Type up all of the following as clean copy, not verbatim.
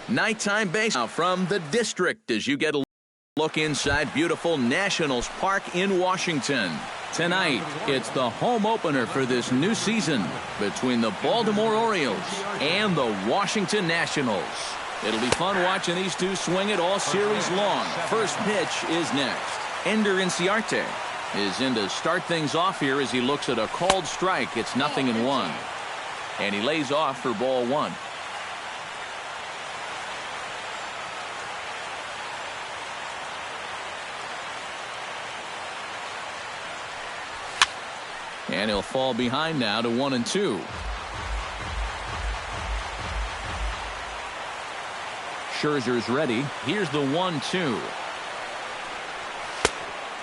Nighttime baseball from the district as you get a look inside beautiful Nationals Park in Washington. Tonight, it's the home opener for this new season between the Baltimore Orioles and the Washington Nationals. It'll be fun watching these two swing it all series long. First pitch is next. Ender Inciarte is in to start things off here as he looks at a called strike. It's 0-1. And he lays off for ball one. And he'll fall behind now to 1-2. Scherzer's ready. Here's the 1-2.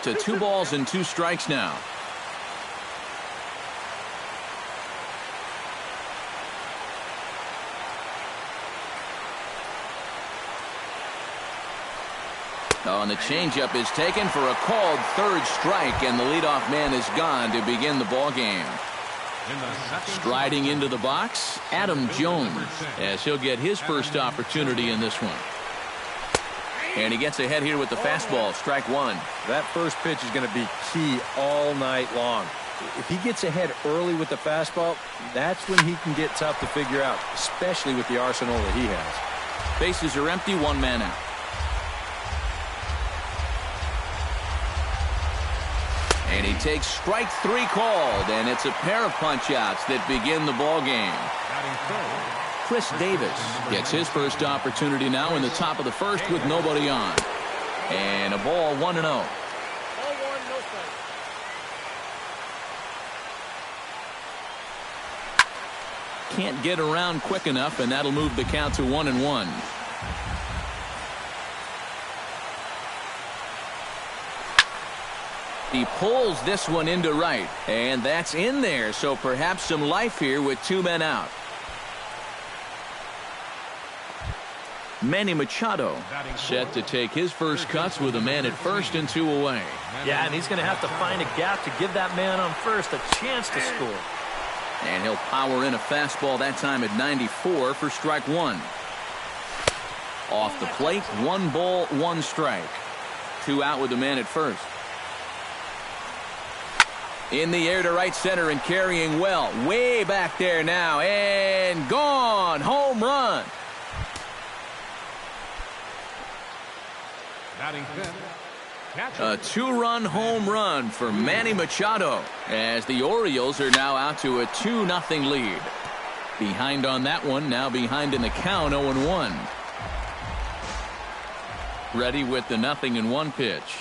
To 2 balls and 2 strikes now. Oh, and the changeup is taken for a called third strike, and the leadoff man is gone to begin the ball game. Striding into the box, Adam Jones, as he'll get his first opportunity in this one. And he gets ahead here with the fastball, strike one. That first pitch is going to be key all night long. If he gets ahead early with the fastball, that's when he can get tough to figure out, especially with the arsenal that he has. Bases are empty, 1 man out. And he takes strike 3 called, and it's a pair of punch-outs that begin the ball game. Chris Davis gets his first opportunity now in the top of the first with nobody on. And a ball 1-0. Can't get around quick enough, and that'll move the count to 1-1. He pulls this one into right, and that's in there, so perhaps some life here with 2 men out. Manny Machado set to take his first cuts with a man at first and 2 away. Yeah, and he's going to have to find a gap to give that man on first a chance to score. And he'll power in a fastball that time at 94 for strike 1. Off the plate, 1 ball, 1 strike. 2 out with the man at first. In the air to right center and carrying well. Way back there now. And gone. Home run. A 2-run home run for Manny Machado as the Orioles are now out to a 2-0 lead. Behind on that one, now behind in the count, 0-1. Ready with the 0-1 pitch.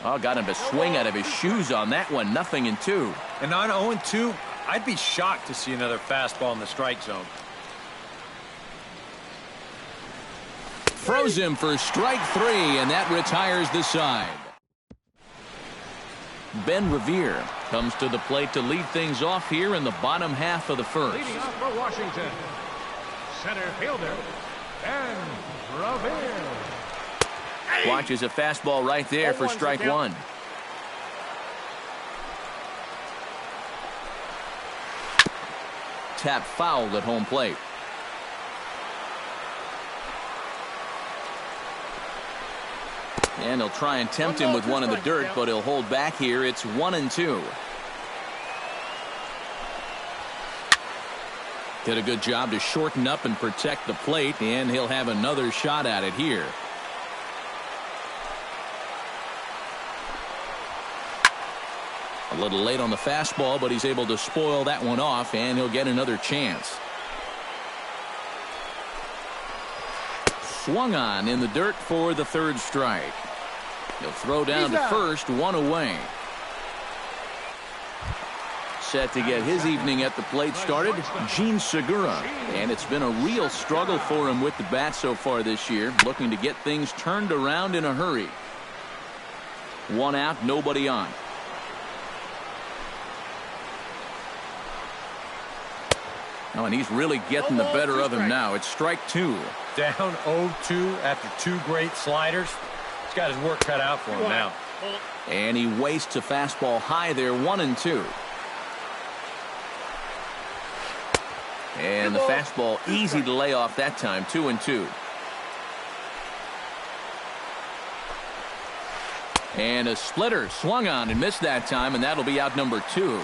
Oh, got him to swing out of his shoes on that one. 0-2. And on 0-2, I'd be shocked to see another fastball in the strike zone. Throws him for strike 3, and that retires the side. Ben Revere comes to the plate to lead things off here in the bottom half of the first. Leading off for Washington, center fielder, Ben Revere. Watches a fastball right there for strike 1. Tap fouled at home plate. And he'll try and tempt him with one in the dirt, but he'll hold back here. It's 1-2. Did a good job to shorten up and protect the plate, and he'll have another shot at it here. A little late on the fastball, but he's able to spoil that one off, and he'll get another chance. Swung on in the dirt for the 3rd strike. He'll throw down to first, 1 away. Set to get his evening at the plate started, Gene Segura. And it's been a real struggle for him with the bat so far this year, looking to get things turned around in a hurry. 1 out, nobody on. Oh, and he's really getting the better of him now. It's strike 2. Down 0-2 after 2 great sliders. He's got his work cut out for him now. And he wastes a fastball high there, 1-2. And the fastball easy to lay off that time, 2-2. And a splitter swung on and missed that time, and that'll be out number 2.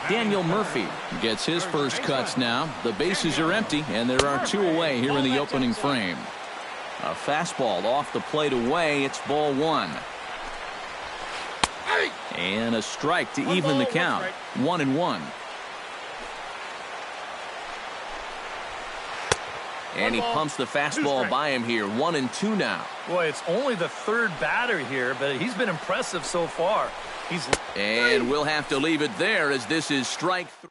Daniel Murphy gets his first cuts now. The bases are empty, and there are 2 away here in the opening frame. A fastball off the plate away. It's ball 1. And a strike to even the count. 1-1. And he pumps the fastball by him here. 1-2 now. Boy, it's only the 3rd batter here, but he's been impressive so far. And we'll have to leave it there as this is strike 3.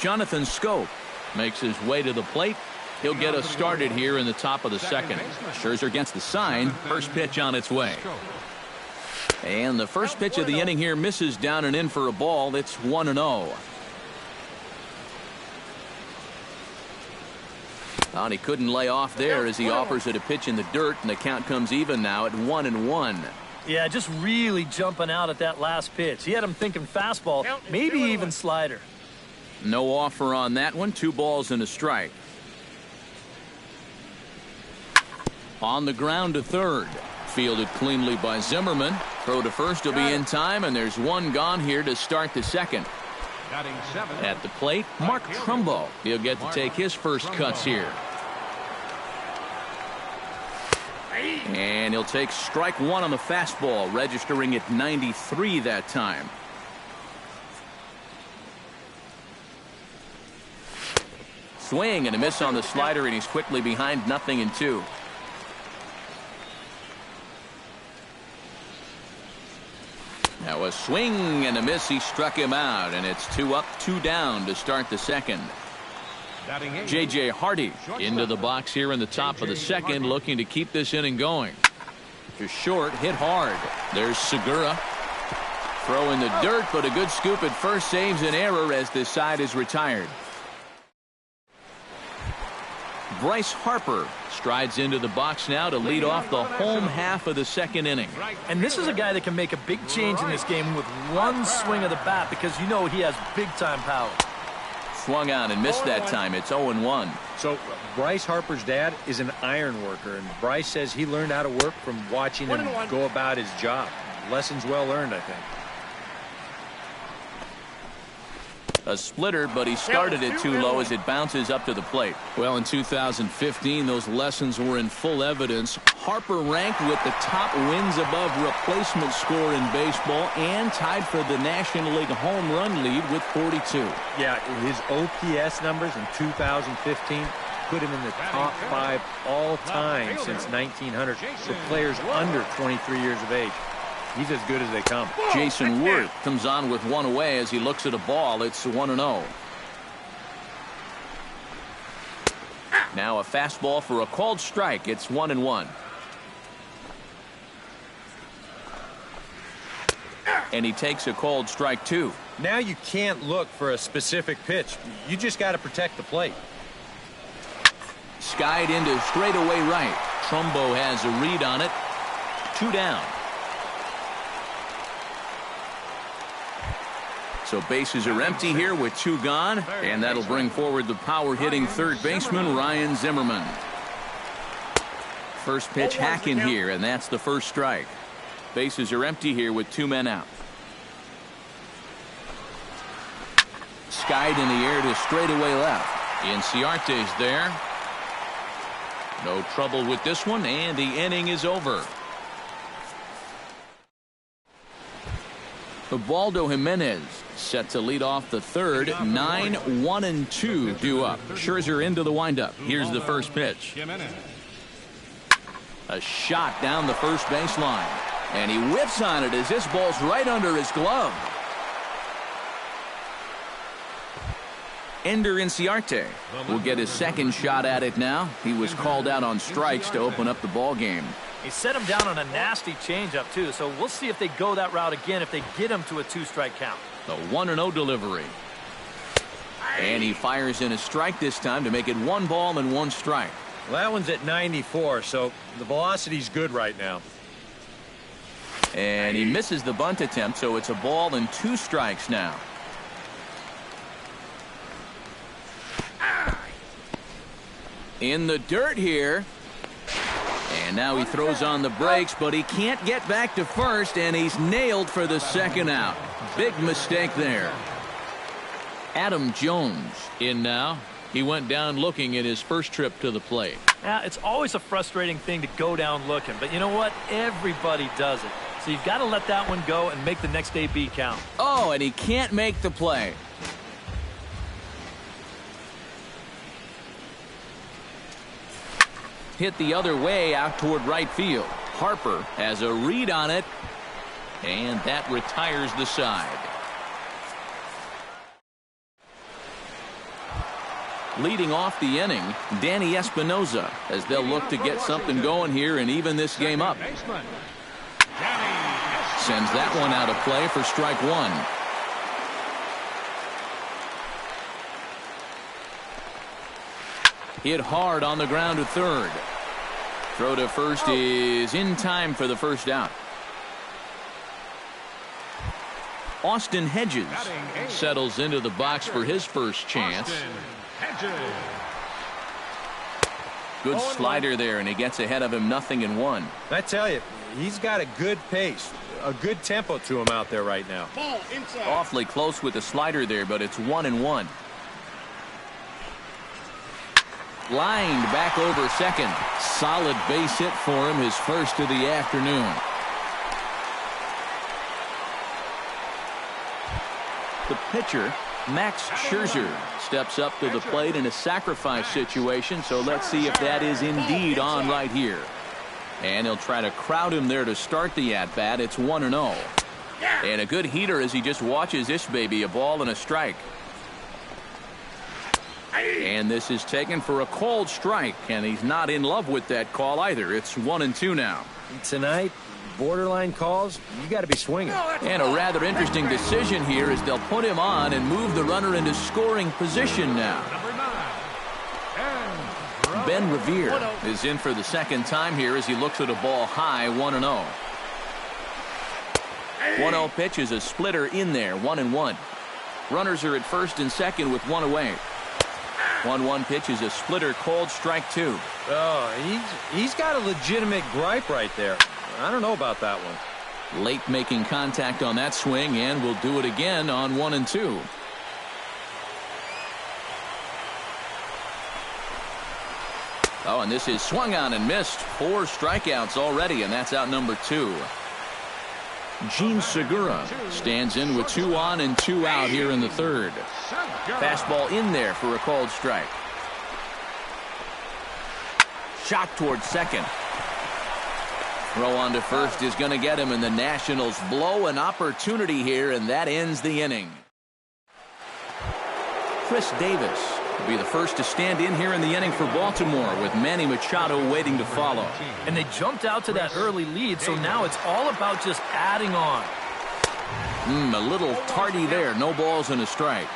Jonathan Scope makes his way to the plate. He'll get us started here in the top of the 2nd. Scherzer gets the sign. First pitch on its way. And the first pitch of the inning here misses down and in for a ball. It's 1-0. And he couldn't lay off there as he offers it a pitch in the dirt, and the count comes even now at 1-1. Yeah, just really jumping out at that last pitch. He had him thinking fastball, maybe even slider. No offer on that one. 2 balls and a strike. On the ground to third. Fielded cleanly by Zimmerman. Throw to first will be in time, and there's 1 gone here to start the 2nd. At the plate, Mark Trumbo. He'll get to take his first cuts here. And he'll take strike 1 on the fastball, registering at 93 that time. Swing and a miss on the slider, and he's quickly behind 0-2. Now a swing and a miss. He struck him out, and it's 2 up, 2 down to start the 2nd. J.J. Hardy into the box here in the top of the 2nd, looking to keep this inning going. To short, hit hard. There's Segura. Throw in the dirt, but a good scoop at first saves an error as this side is retired. Bryce Harper strides into the box now to lead off the home half of the 2nd inning. And this is a guy that can make a big change in this game with 1 swing of the bat, because you know he has big-time power. Swung on and missed that time. It's 0-1. So Bryce Harper's dad is an iron worker, and Bryce says he learned how to work from watching him go about his job. Lessons well learned, I think. A splitter, but he started it too low as it bounces up to the plate. Well, in 2015, those lessons were in full evidence. Harper ranked with the top wins above replacement score in baseball and tied for the National League home run lead with 42. Yeah, his OPS numbers in 2015 put him in the top 5 all time since 1900 for players under 23 years of age. He's as good as they come. Jason Worth comes on with 1 away as he looks at a ball. It's 1-0. Now a fastball for a called strike. It's 1-1. And he takes a called strike 2. Now you can't look for a specific pitch. You just got to protect the plate. Skied into straightaway right. Trumbo has a read on it. 2 down. So bases are empty here with 2 gone, and that'll bring forward the power-hitting third baseman, Ryan Zimmerman. First pitch hack in here, and that's the first strike. Bases are empty here with 2 men out. Skied in the air to straightaway left. Inciarte's there. No trouble with this one, and the inning is over. Ubaldo Jimenez set to lead off the 3rd. 9-1-2 due up. Scherzer into the windup. Here's the first pitch. A shot down the first baseline. And he whips on it as this ball's right under his glove. Ender Inciarte will get his 2nd shot at it now. He was called out on strikes to open up the ball game. He set him down on a nasty changeup, too, so we'll see if they go that route again if they get him to a 2-strike count. The 1-0 delivery. And he fires in a strike this time to make it 1 ball and 1 strike. Well, that one's at 94, so the velocity's good right now. And he misses the bunt attempt, so it's a ball and 2 strikes now. In the dirt here. And now he throws on the brakes, but he can't get back to first, and he's nailed for the second out. Big mistake there. Adam Jones in now. He went down looking at his first trip to the plate. Yeah, it's always a frustrating thing to go down looking, but you know what? Everybody does it. So you've got to let that one go and make the next AB count. Oh, and he can't make the play. Hit the other way out toward right field. Harper has a read on it, and that retires the side. Leading off the inning, Danny Espinoza, as they'll look to get something going here and even this game up. Sends that one out of play for strike one. Hit hard on the ground to third. Throw to first is in time for the first out. Austin Hedges settles into the box for his first chance. Good slider there, and he gets ahead of him, 0-1. I tell you, he's got a good pace, a good tempo to him out there right now. Awfully close with the slider there, but it's 1-1. Lined back over second. Solid base hit for him, his first of the afternoon. The pitcher, Max Scherzer, steps up to the plate in a sacrifice situation, so let's see if that is indeed on right here. And he'll try to crowd him there to start the at-bat. It's 1-0. And a good heater as he just watches this baby, a ball and a strike. And this is taken for a called strike, and he's not in love with that call either. It's 1-2 now. Tonight, borderline calls, you got to be swinging. And a rather interesting decision here as they'll put him on and move the runner into scoring position now. Ben Revere is in for the second time here as he looks at a ball high, 1-0. 1-0 pitch is a splitter in there, 1-1. Runners are at first and second with one away. 1-1 pitch is a splitter, called strike two. Oh, he's got a legitimate gripe right there. I don't know about that one. Late making contact on that swing, and will do it again on 1-2. Oh, and this is swung on and missed. 4 strikeouts already, and that's out number 2. Gene Segura stands in with 2 on and 2 out here in the third. Fastball in there for a called strike. Shot towards second. Throw on to first is going to get him, and the Nationals blow an opportunity here, and that ends the inning. Chris Davis will be the first to stand in here in the inning for Baltimore, with Manny Machado waiting to follow. And they jumped out to that early lead, so now it's all about just adding on. A little tardy there. No balls and a strike.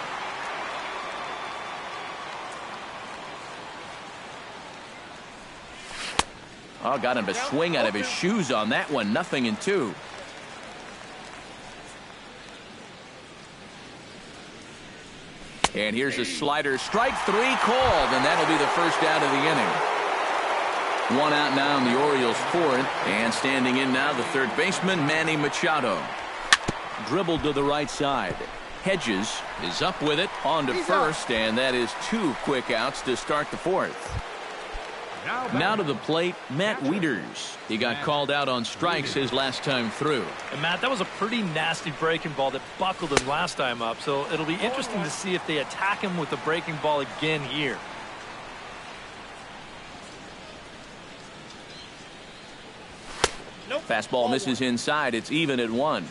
Oh, got him to swing out of his shoes on that one. 0-2. And here's a slider. Strike 3 called, and that'll be the first out of the inning. 1 out now in the Orioles' fourth, and standing in now the third baseman, Manny Machado. Dribbled to the right side. Hedges is up with it on to first, and that is 2 quick outs to start the fourth. Now to the plate, Matt Wieters. He got called out on strikes his last time through. And Matt, that was a pretty nasty breaking ball that buckled him last time up, so it'll be interesting to see if they attack him with the breaking ball again here. Fastball misses inside. It's even at 1.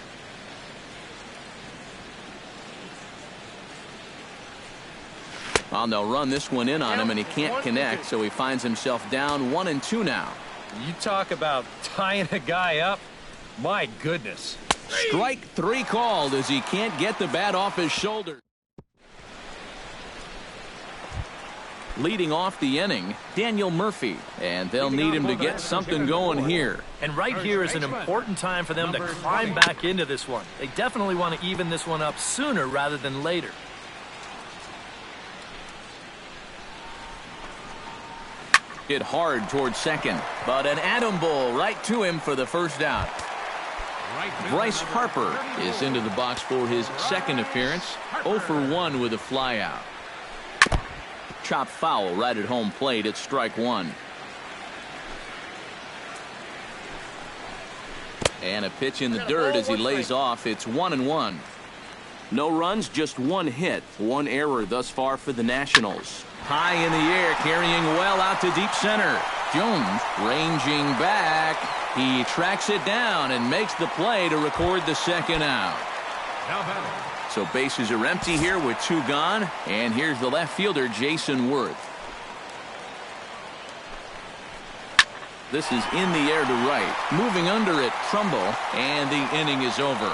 Well, they'll run this one in on him, and he can't connect, so he finds himself down 1-2 now. You talk about tying a guy up. My goodness. Strike 3 called as he can't get the bat off his shoulder. Leading off the inning, Daniel Murphy, and they'll need him to get something going here. And right here is an important time for them to climb back into this one. They definitely want to even this one up sooner rather than later. Hit hard towards second, but an atom bowl right to him for the first out. Bryce Harper is into the box for his second appearance. 0 for 1 with a flyout. Chop foul right at home plate at strike one. And a pitch in the dirt as he lays off. It's 1-1. No runs, just one hit. One error thus far for the Nationals. High in the air, carrying well out to deep center. Jones ranging back. He tracks it down and makes the play to record the second out. So bases are empty here with two gone. And here's the left fielder, Jason Worth. This is in the air to right. Moving under it, Trumbo, and the inning is over.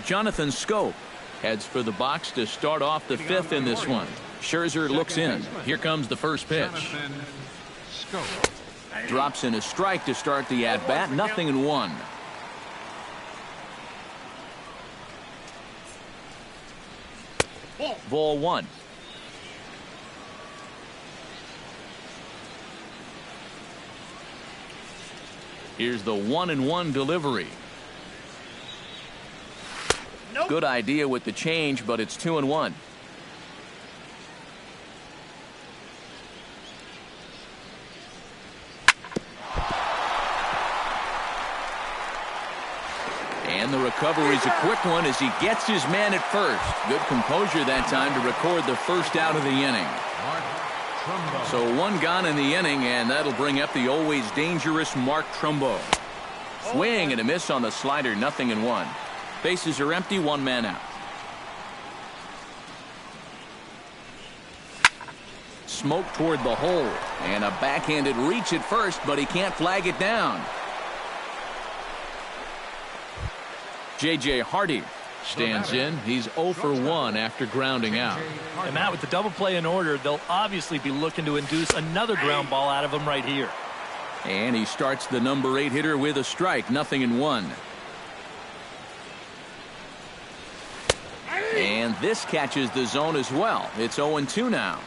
Jonathan Schoop heads for the box to start off the fifth in this one. Scherzer looks in. Here comes the first pitch. Drops in a strike to start the at-bat. 0-1. Ball one. Here's the 1-1 delivery. Good idea with the change, but it's 2-1. And the recovery's a quick one as he gets his man at first. Good composure that time to record the first out of the inning. So one gone in the inning, and that'll bring up the always dangerous Mark Trumbo. Swing and a miss on the slider, 0-1. Bases are empty, one man out. Smoke toward the hole, and a backhanded reach at first, but he can't flag it down. J.J. Hardy stands in. He's 0 for 1 after grounding out. And Matt, with the double play in order, they'll obviously be looking to induce another ground ball out of him right here. And he starts the number 8 hitter with a strike, 0-1. And this catches the zone as well. It's 0-2 now.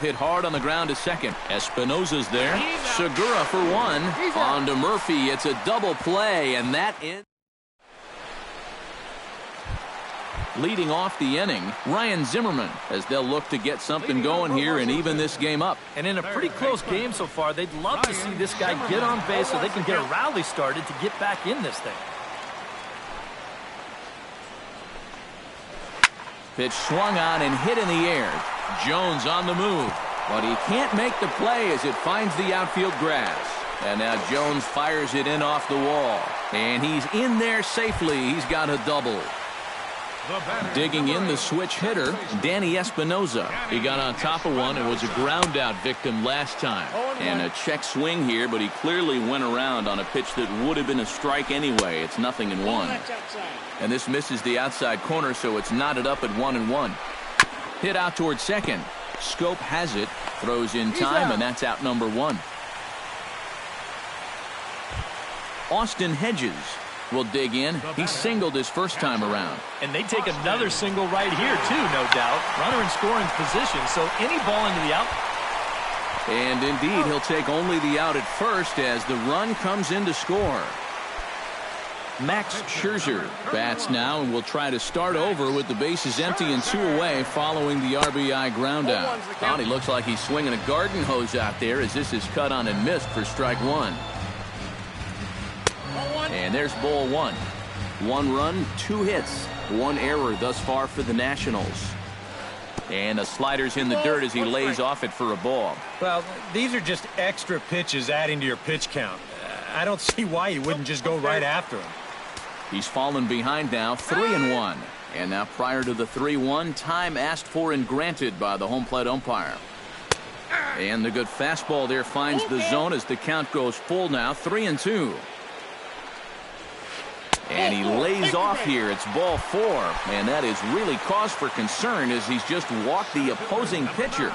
Hit hard on the ground to second. Espinosa's there. Segura for one. On to Murphy. It's a double play, and that ends. Leading off the inning, Ryan Zimmerman, as they'll look to get something going here and even this game up. And in a pretty close game so far, they'd love to see this guy get on base so they can get a rally started to get back in this thing. Pitch swung on and hit in the air. Jones on the move, but he can't make the play as it finds the outfield grass. And now Jones fires it in off the wall. And he's in there safely. He's got a double. Digging in the switch hitter, Danny Espinosa. He got on top of one and was a ground out victim last time. And a check swing here, but he clearly went around on a pitch that would have been a strike anyway. It's 0-1. And this misses the outside corner, so it's knotted up at 1-1. Hit out towards second. Schoop has it, throws in time, and that's out number 1. Austin Hedges will dig in. He singled his first time around. And they take another single right here, too, no doubt. Runner in scoring position, so any ball into the out. And indeed, he'll take only the out at first as the run comes in to score. Max Scherzer bats now and will try to start over with the bases empty and 2 away following the RBI ground out. Oh, he looks like he's swinging a garden hose out there as this is cut on and missed for strike 1. And there's ball 1. 1 run, 2 hits, 1 error thus far for the Nationals. And the slider's in the dirt as he lays off it for a ball. Well, these are just extra pitches adding to your pitch count. I don't see why you wouldn't just go right after him. He's fallen behind now, 3-1. And now prior to the 3-1, time asked for and granted by the home plate umpire. And the good fastball there finds the zone as the count goes full now, 3-2. And he lays off here. It's ball 4. And that is really cause for concern as he's just walked the opposing pitcher.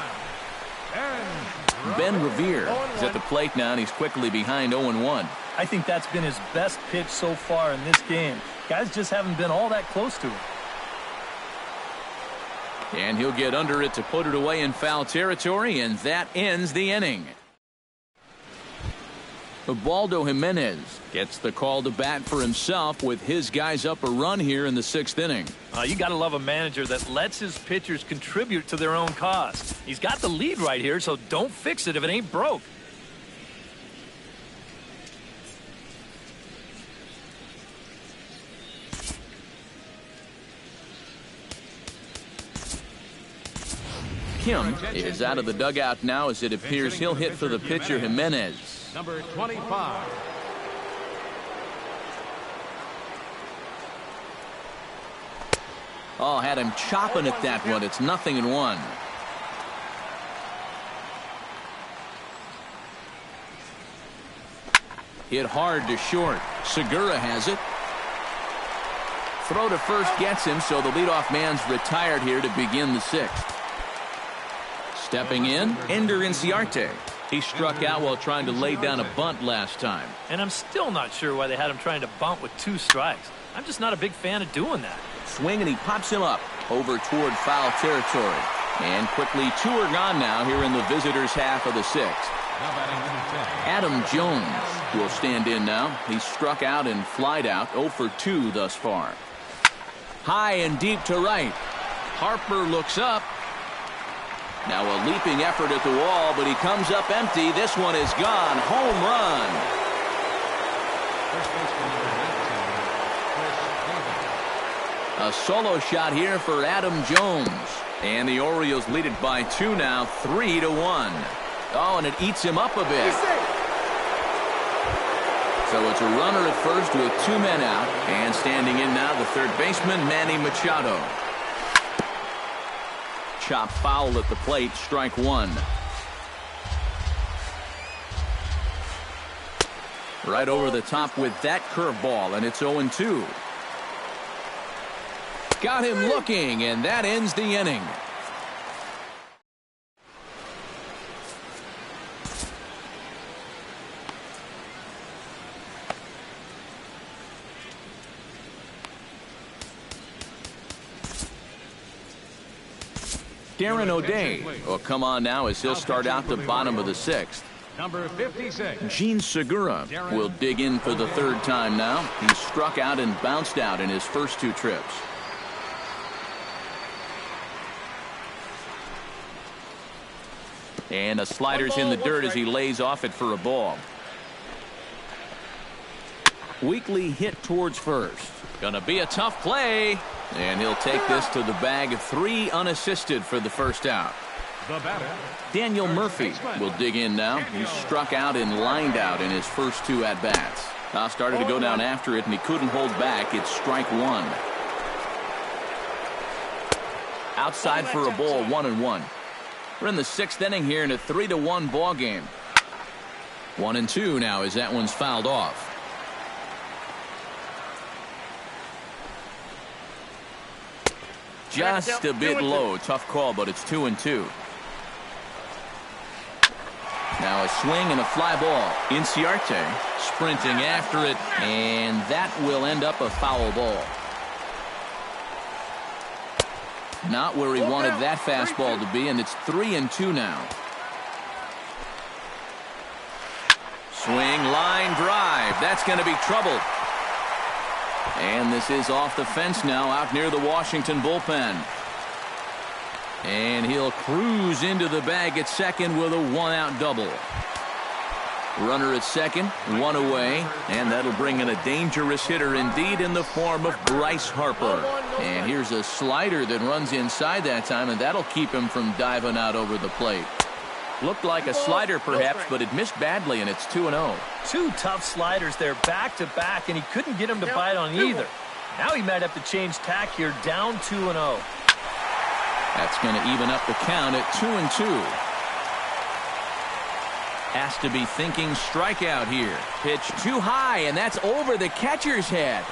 Ben Revere is at the plate now, and he's quickly behind 0-1. I think that's been his best pitch so far in this game. Guys just haven't been all that close to him. And he'll get under it to put it away in foul territory, and that ends the inning. Ubaldo Jimenez gets the call to bat for himself with his guys up a run here in the 6th inning. You got to love a manager that lets his pitchers contribute to their own cause. He's got the lead right here, so don't fix it if it ain't broke. Kim is out of the dugout now as it appears he'll hit for the pitcher Jimenez. Number 25. Oh, had him chopping at that one. It's 0-1. Hit hard to short. Segura has it. Throw to first gets him, so the leadoff man's retired here to begin the 6th. Stepping in, Ender Inciarte. He struck out while trying to lay down a bunt last time. And I'm still not sure why they had him trying to bunt with 2 strikes. I'm just not a big fan of doing that. Swing, and he pops him up over toward foul territory. And quickly 2 are gone now here in the visitors' half of the 6th. Adam Jones will stand in now. He's struck out and flied out, 0 for 2 thus far. High and deep to right. Harper looks up. Now a leaping effort at the wall, but he comes up empty. This one is gone. Home run. A solo shot here for Adam Jones. And the Orioles lead it by 2 now, 3-1. Oh, and it eats him up a bit. So it's a runner at first with 2 men out. And standing in now, the third baseman, Manny Machado. Chop foul at the plate, strike 1. Right over the top with that curveball, and it's 0-2. Got him looking, and that ends the inning. Darren O'Day will come on now as he'll start out the bottom of the 6th. Number 56. Gene Segura will dig in for the 3rd time now. He struck out and bounced out in his first 2 trips. And a slider's in the dirt as he lays off it for a ball. Weakly hit towards first. Gonna be a tough play. And he'll take this to the bag of 3 unassisted for the first out. The batter, Daniel Murphy will dig in now. He struck out and lined out in his first 2 at-bats. Now started to go down after it, and he couldn't hold back. It's strike 1. Outside for a ball, 1-1. We're in the 6th inning here in a 3-1 ball game. 1-2 now as that one's fouled off. Just a bit low. Tough call, but it's 2-2. Now a swing and a fly ball. Inciarte sprinting after it, and that will end up a foul ball. Not where he wanted that fastball to be, and it's 3-2 now. Swing, line drive. That's going to be trouble. And this is off the fence now, out near the Washington bullpen. And he'll cruise into the bag at second with a 1-out double. Runner at second, 1 away, and that'll bring in a dangerous hitter indeed in the form of Bryce Harper. And here's a slider that runs inside that time, and that'll keep him from diving out over the plate. Looked like a slider perhaps, but it missed badly, and it's 2-0. 2 tough sliders there back to back, and he couldn't get him to bite on either. Now he might have to change tack here, down 2-0. That's going to even up the count at 2-2. Has to be thinking strikeout here. Pitch too high, and that's over the catcher's head.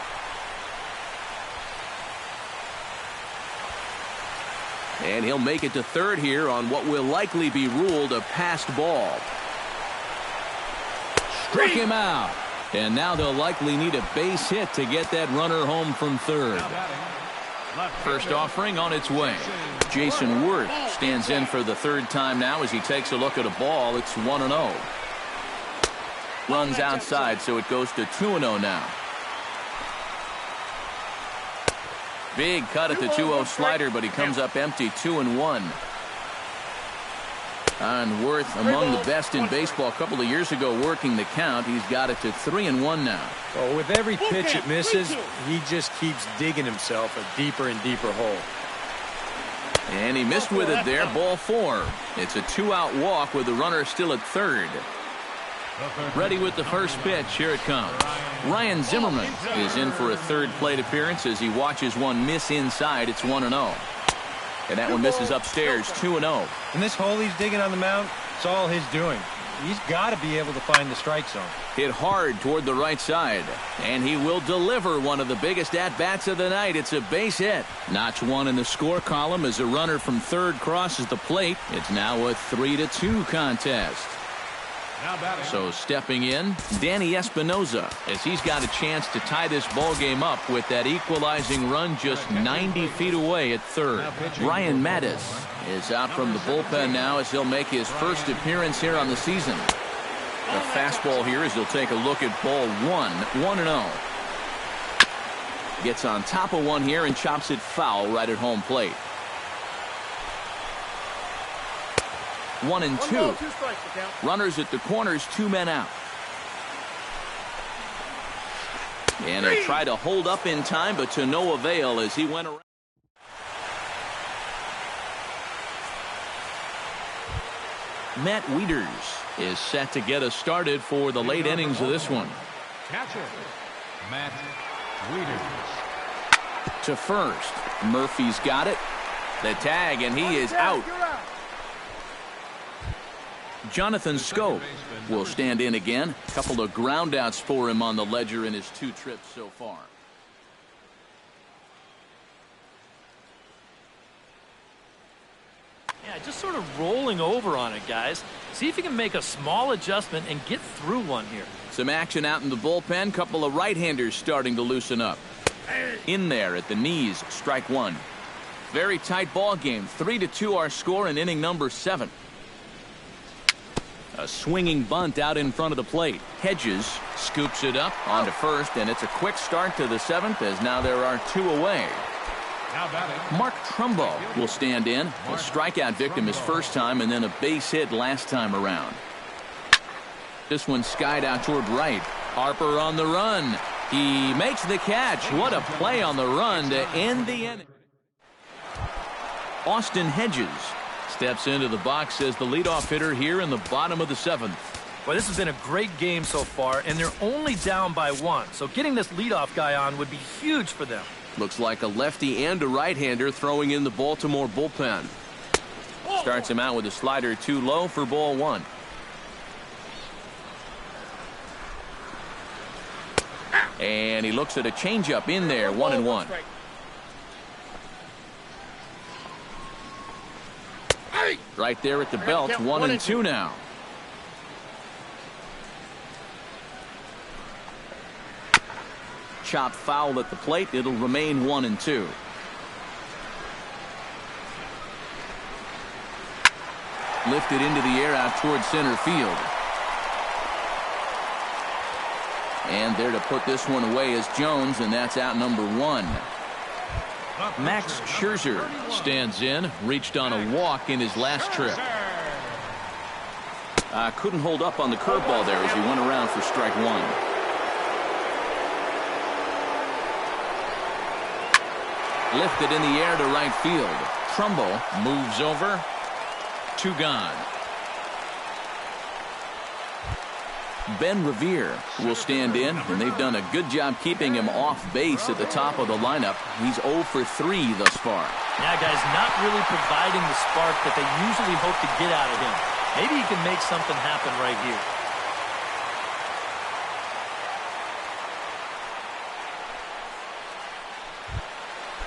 And he'll make it to third here on what will likely be ruled a passed ball. Struck him out. And now they'll likely need a base hit to get that runner home from third. First offering on its way. Jason Worth stands in for the third time now as he takes a look at a ball. It's 1-0. Runs outside, so it goes to 2-0 now. Big cut at the 2-0 slider, but he comes up empty, 2-1. And Worth among the best in baseball a couple of years ago working the count. He's got it to 3-1 now. Well, with every pitch it misses, he just keeps digging himself a deeper and deeper hole. And he missed with it there, ball 4. It's a 2-out walk with the runner still at third. Ready with the first pitch. Here it comes. Ryan Zimmerman is in for a third plate appearance as he watches one miss inside. It's 1-0. And that one misses upstairs, 2-0. And this hole he's digging on the mound, it's all his doing. He's got to be able to find the strike zone. Hit hard toward the right side. And he will deliver one of the biggest at-bats of the night. It's a base hit. Notch 1 in the score column as a runner from third crosses the plate. It's now a 3-2 contest. So stepping in, Danny Espinoza, as he's got a chance to tie this ball game up with that equalizing run just 90 feet away at third. Ryan Mattis is out from the bullpen now as he'll make his first appearance here on the season. The fastball here as he'll take a look at ball 1-0. Gets on top of one here and chops it foul right at home plate. 1-2. Runners at the corners, 2 men out. And he'll try to hold up in time, but to no avail as he went around. Matt Wieters is set to get us started for the late innings of this one. Catcher, Matt Wieters. To first. Murphy's got it. The tag, and he is out. Jonathan Scope will stand in again. A couple of groundouts for him on the ledger in his 2 trips so far. Yeah, just sort of rolling over on it, guys. See if you can make a small adjustment and get through one here. Some action out in the bullpen. Couple of right-handers starting to loosen up. In there at the knees, strike 1. Very tight ball game. 3-2 our score in inning number 7. A swinging bunt out in front of the plate. Hedges scoops it up onto first, and it's a quick start to the 7th as now there are 2 away. Mark Trumbo will stand in. A strikeout victim his first time and then a base hit last time around. This one skied out toward right. Harper on the run. He makes the catch. What a play on the run to end the inning. Austin Hedges steps into the box as the leadoff hitter here in the bottom of the 7th. Well, this has been a great game so far, and they're only down by 1. So getting this leadoff guy on would be huge for them. Looks like a lefty and a right-hander throwing in the Baltimore bullpen. Starts him out with a slider too low for ball 1. And he looks at a changeup in there, 1-1. Right there at the belt, 1-2 now. Chop foul at the plate. It'll remain 1-2. Lifted into the air out toward center field. And there to put this one away is Jones, and that's out number 1. Max Scherzer stands in, reached on a walk in his last trip. Couldn't hold up on the curveball there as he went around for strike 1. Lifted in the air to right field. Trumbo moves over. 2 gone. Ben Revere will stand in, and they've done a good job keeping him off base at the top of the lineup. He's 0 for 3 thus far. Yeah, guys, not really providing the spark that they usually hope to get out of him. Maybe he can make something happen right here.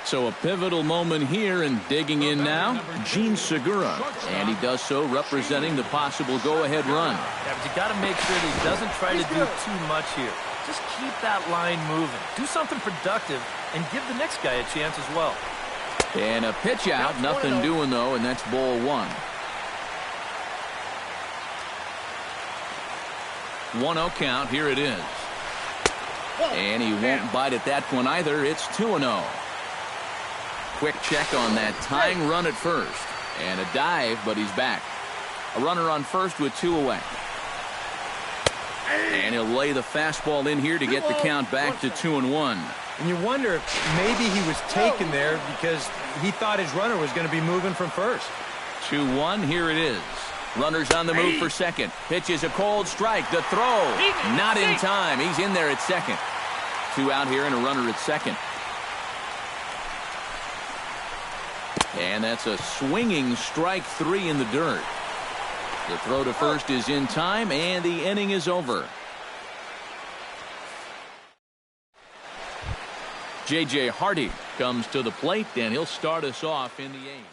So a pivotal moment here, and digging in now, Gene Segura. And he does so representing the possible go-ahead run. Yeah, but you got to make sure that he doesn't try to do too much here. just keep that line moving. Do something productive and give the next guy a chance as well. And a pitch out, nothing doing though, and that's ball one. 1-0 count, here it is. And he won't bite at that one either. It's 2-0. Quick check on that tying run at first. And a dive, but he's back. A runner on first with 2 away. And he'll lay the fastball in here to get the count back to 2-1. And you wonder if maybe he was taken there because he thought his runner was going to be moving from first. 2-1, here it is. Runners on the move for second. Pitch is a cold strike. The throw, not in time. He's in there at second. 2 out here and a runner at second. And that's a swinging strike 3 in the dirt. The throw to first is in time, and the inning is over. J.J. Hardy comes to the plate, and he'll start us off in the 8th.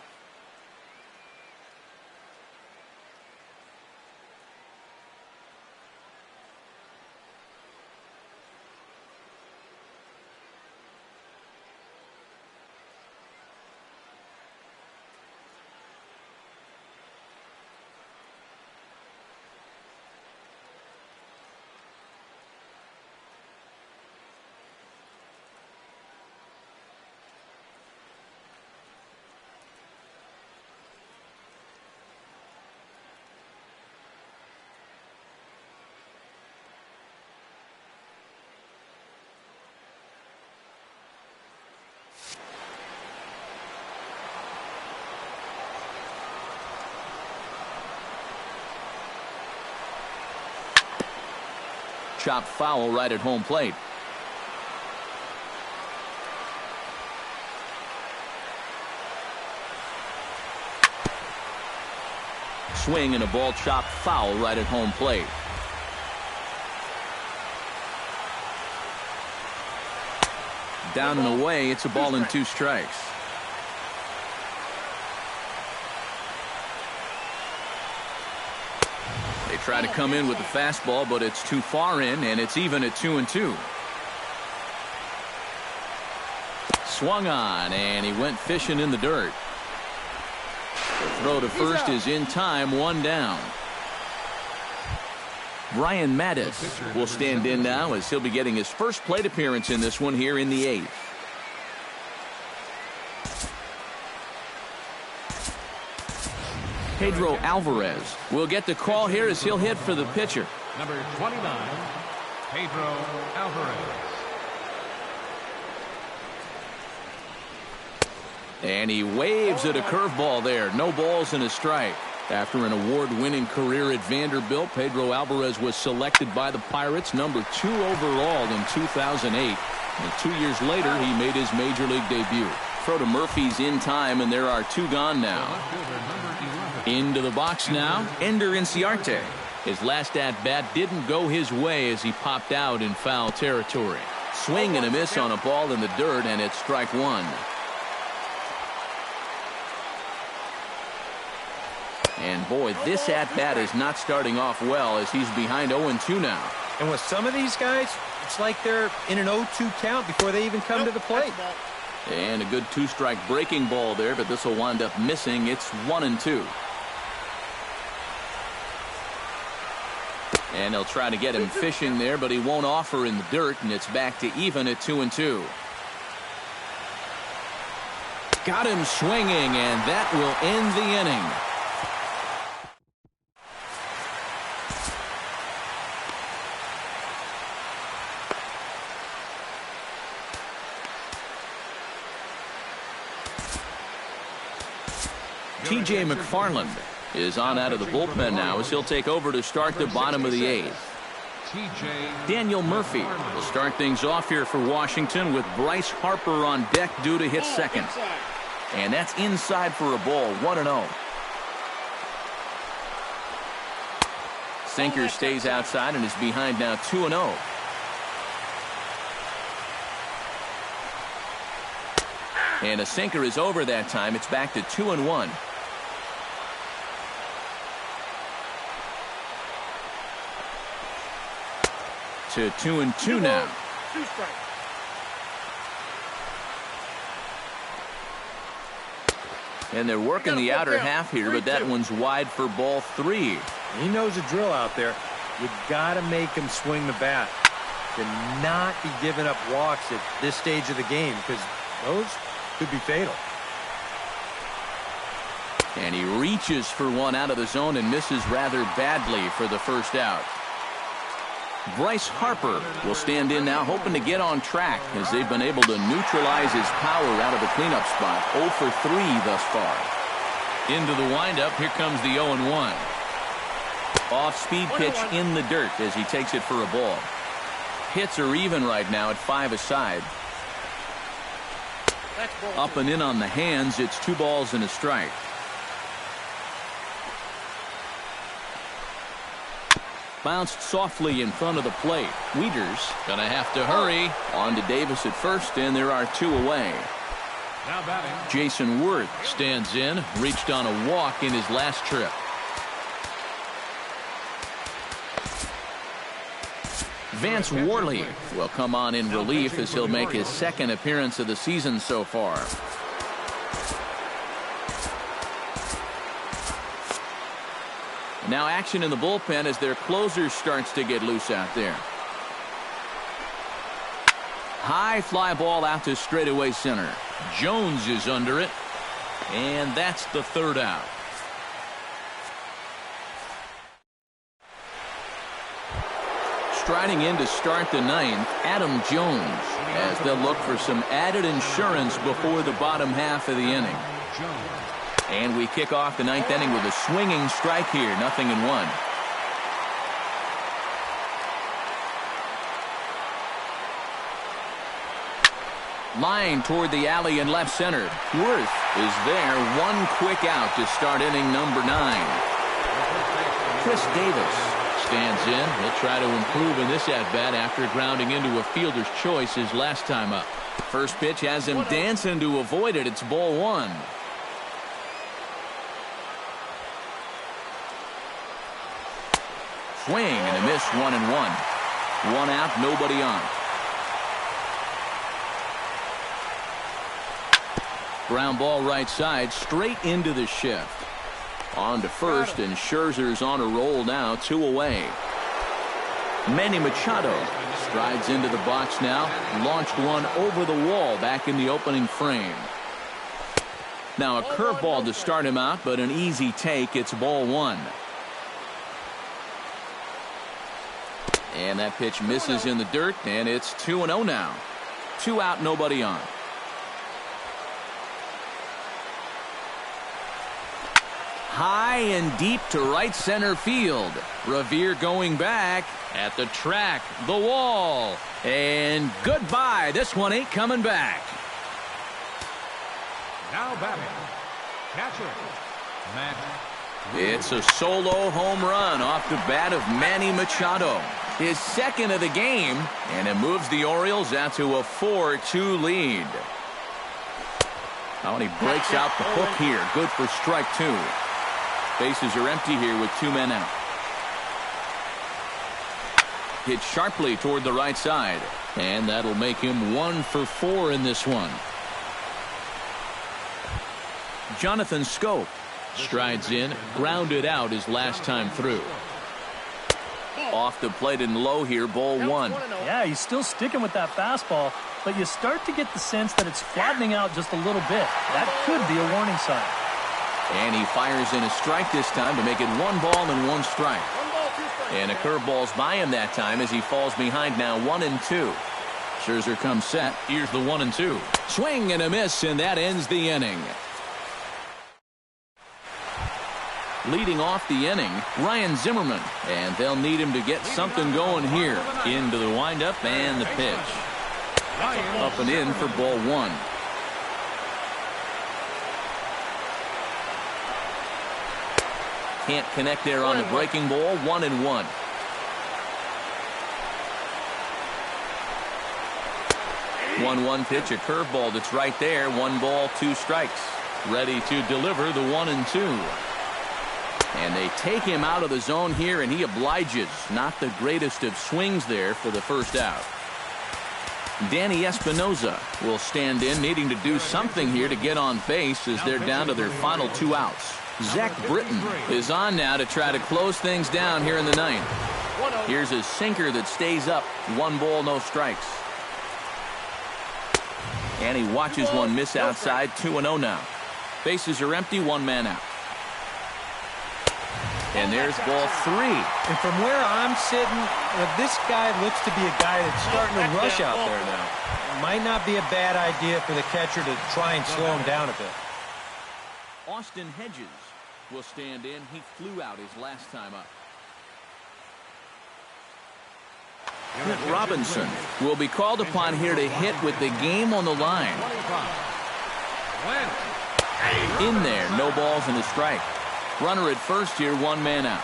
Chopped foul right at home plate. Swing and a ball chopped foul right at home plate. Down and away, it's a ball and 2 strikes. They try to come in with the fastball, but it's too far in, and it's even at 2-2. Swung on, and he went fishing in the dirt. The throw to first is in time, 1 down. Brian Mattis will stand in now as he'll be getting his first plate appearance in this one here in the 8th. Pedro Alvarez will get the call here as he'll hit for the pitcher. Number 29, Pedro Alvarez. And he waves at a curveball there. No balls and a strike. After an award-winning career at Vanderbilt, Pedro Alvarez was selected by the Pirates number 2 overall in 2008. And 2 years later, he made his major league debut. Throw to Murphy's in time, and there are 2 gone now. Into the box now, Ender Inciarte. His last at-bat didn't go his way as he popped out in foul territory. Swing and a miss on a ball in the dirt, and it's strike 1. And boy, this at-bat is not starting off well as he's behind 0-2 now. And with some of these guys, it's like they're in an 0-2 count before they even come to the plate. And a good 2-strike breaking ball there, but this will wind up missing. It's 1-2. And they'll try to get him fishing there, but he won't offer in the dirt, and it's back to even at 2-2. Got him swinging, and that will end the inning. T.J. McFarland is on out of the bullpen now as he'll take over to start the bottom of the 8th. Daniel Murphy will start things off here for Washington with Bryce Harper on deck due to hit second. And that's inside for a ball, 1-0. Sinker stays outside and is behind now 2-0. And a sinker is over that time. It's back to 2-1. to 2-2 now. And they're working the outer half here, but that one's wide for ball 3. He knows the drill out there. You got to make him swing the bat. To not be giving up walks at this stage of the game, because those could be fatal. And he reaches for one out of the zone and misses rather badly for the first out. Bryce Harper will stand in now, hoping to get on track as they've been able to neutralize his power out of the cleanup spot. 0 for 3 thus far. Into the windup, here comes the 0-1. Off-speed pitch in the dirt as he takes it for a ball. Hits are even right now at 5 aside. Up and in on the hands, it's 2 balls and a strike. Bounced softly in front of the plate. Wieters gonna have to hurry. On to Davis at first, and there are 2 away. Now batting, Jason Worth stands in, reached on a walk in his last trip. Vance Worley will come on in relief as he'll make his 2nd appearance of the season so far. Now action in the bullpen as their closer starts to get loose out there. High fly ball out to straightaway center. Jones is under it, and that's the 3rd out. Striding in to start the 9th, Adam Jones, as they'll look for some added insurance before the bottom half of the inning. And we kick off the 9th inning with a swinging strike here, 0-1. Line toward the alley in left center. Worth is there. 1 quick out to start inning number 9. Chris Davis stands in. He'll try to improve in this at-bat after grounding into a fielder's choice his last time up. First pitch has him dancing to avoid it. It's ball 1. Swing and a miss, 1-1. 1 out, nobody on. Ground ball right side, straight into the shift. On to first, and Scherzer's on a roll now, 2 away. Manny Machado strides into the box now, launched one over the wall back in the opening frame. Now a curveball to start him out, but an easy take. It's ball 1. And that pitch misses in the dirt, and it's 2-0 now. 2 out, nobody on. High and deep to right center field. Revere going back at the track, the wall, and goodbye. This one ain't coming back. now batting, catcher, Matt. It's a solo home run off the bat of Manny Machado. His 2nd of the game, and it moves the Orioles out to a 4-2 lead. Oh, and he breaks out the hook here. Good for strike 2. Bases are empty here with 2 men out. Hit sharply toward the right side, and that'll make him 1 for 4 in this one. Jonathan Scope strides in, grounded out his last time through. Off the plate and low here, ball 1. Yeah, he's still sticking with that fastball, but you start to get the sense that it's flattening out just a little bit. That could be a warning sign. And he fires in a strike this time to make it 1 ball and 1 strike. And a curveball's by him that time as he falls behind now 1-2. Scherzer comes set. Here's the 1-2. Swing and a miss, and that ends the inning. Leading off the inning, Ryan Zimmerman, and they'll need him to get something going here. Into the windup and the pitch. Up and in for ball 1. Can't connect there on the breaking ball. 1-1. One pitch, a curveball that's right there. 1 ball, 2 strikes. Ready to deliver the 1-2. And they take him out of the zone here, and he obliges. Not the greatest of swings there for the first out. Danny Espinoza will stand in, needing to do something here to get on base as they're down to their final 2 outs. Zach Britton is on now to try to close things down here in the ninth. Here's a sinker that stays up. 1 ball, no strikes. And he watches one miss outside. 2-0 now. Bases are empty. 1 man out. And there's ball 3. And from where I'm sitting, this guy looks to be a guy that's starting to rush out there now. Might not be a bad idea for the catcher to try and slow him down a bit. Austin Hedges will stand in. He flew out his last time up. Clint Robinson will be called upon here to hit with the game on the line. In there, no balls and a strike. Runner at first here, 1 man out.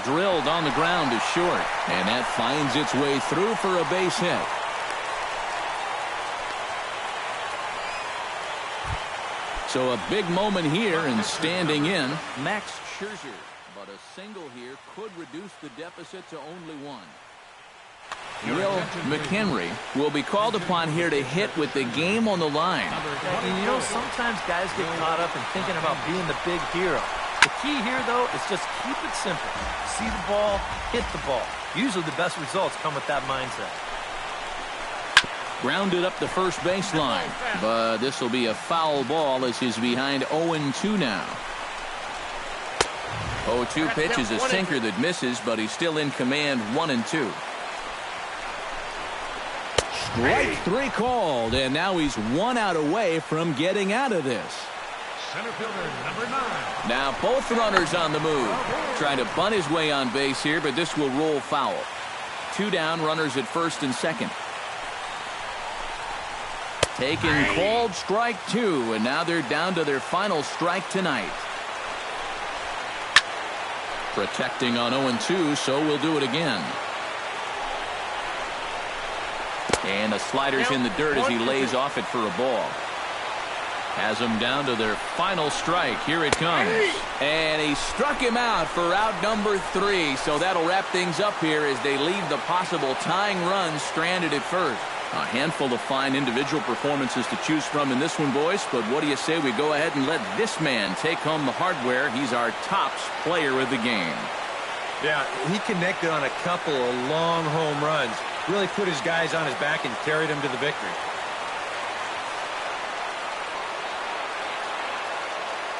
Drilled on the ground to short, and that finds its way through for a base hit. So a big moment here, and standing in, Max Scherzer. But a single here could reduce the deficit to only 1. Will McHenry will be called upon here to hit with the game on the line. And you know, sometimes guys get caught up in thinking about being the big hero. The key here, though, is just keep it simple. See the ball, hit the ball. Usually the best results come with that mindset. Grounded up the first baseline, but this will be a foul ball as he's behind 0-2 now. 0-2 pitch is a sinker that misses, but he's still in command. 1-2. Strike 3 called, and now he's 1 out away from getting out of this. Center fielder number 9. Now both runners on the move. Trying to bunt his way on base here, but this will roll foul. 2 down, runners at first and second. Taken, called strike 2, and now they're down to their final strike tonight. Protecting on 0-2, so we'll do it again. And the slider's in the dirt as he lays off it for a ball. Has them down to their final strike. Here it comes. And he struck him out for out number 3. So that'll wrap things up here as they leave the possible tying run stranded at first. A handful of fine individual performances to choose from in this one, boys. But what do you say we go ahead and let this man take home the hardware? He's our tops player of the game. Yeah, he connected on a couple of long home runs. Really put his guys on his back and carried them to the victory.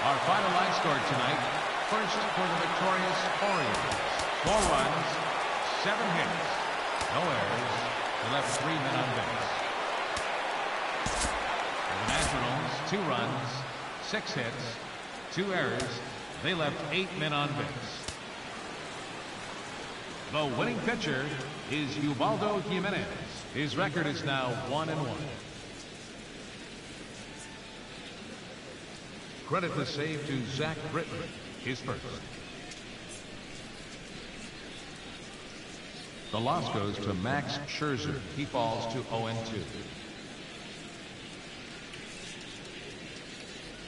Our final line score tonight. First for the victorious Orioles. 4 runs, 7 hits, no errors. They left 3 men on base. For the Nationals, 2 runs, 6 hits, 2 errors. They left 8 men on base. The winning pitcher is Ubaldo Jimenez. His record is now 1-1. Credit the save to Zach Britton, his first. The loss goes to Max Scherzer. He falls to 0-2.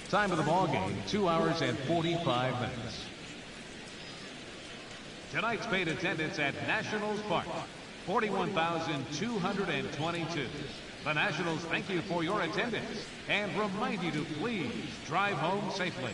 Time of the ball game, 2 hours and 45 minutes. Tonight's paid attendance at Nationals Park, 41,222. The Nationals thank you for your attendance and remind you to please drive home safely.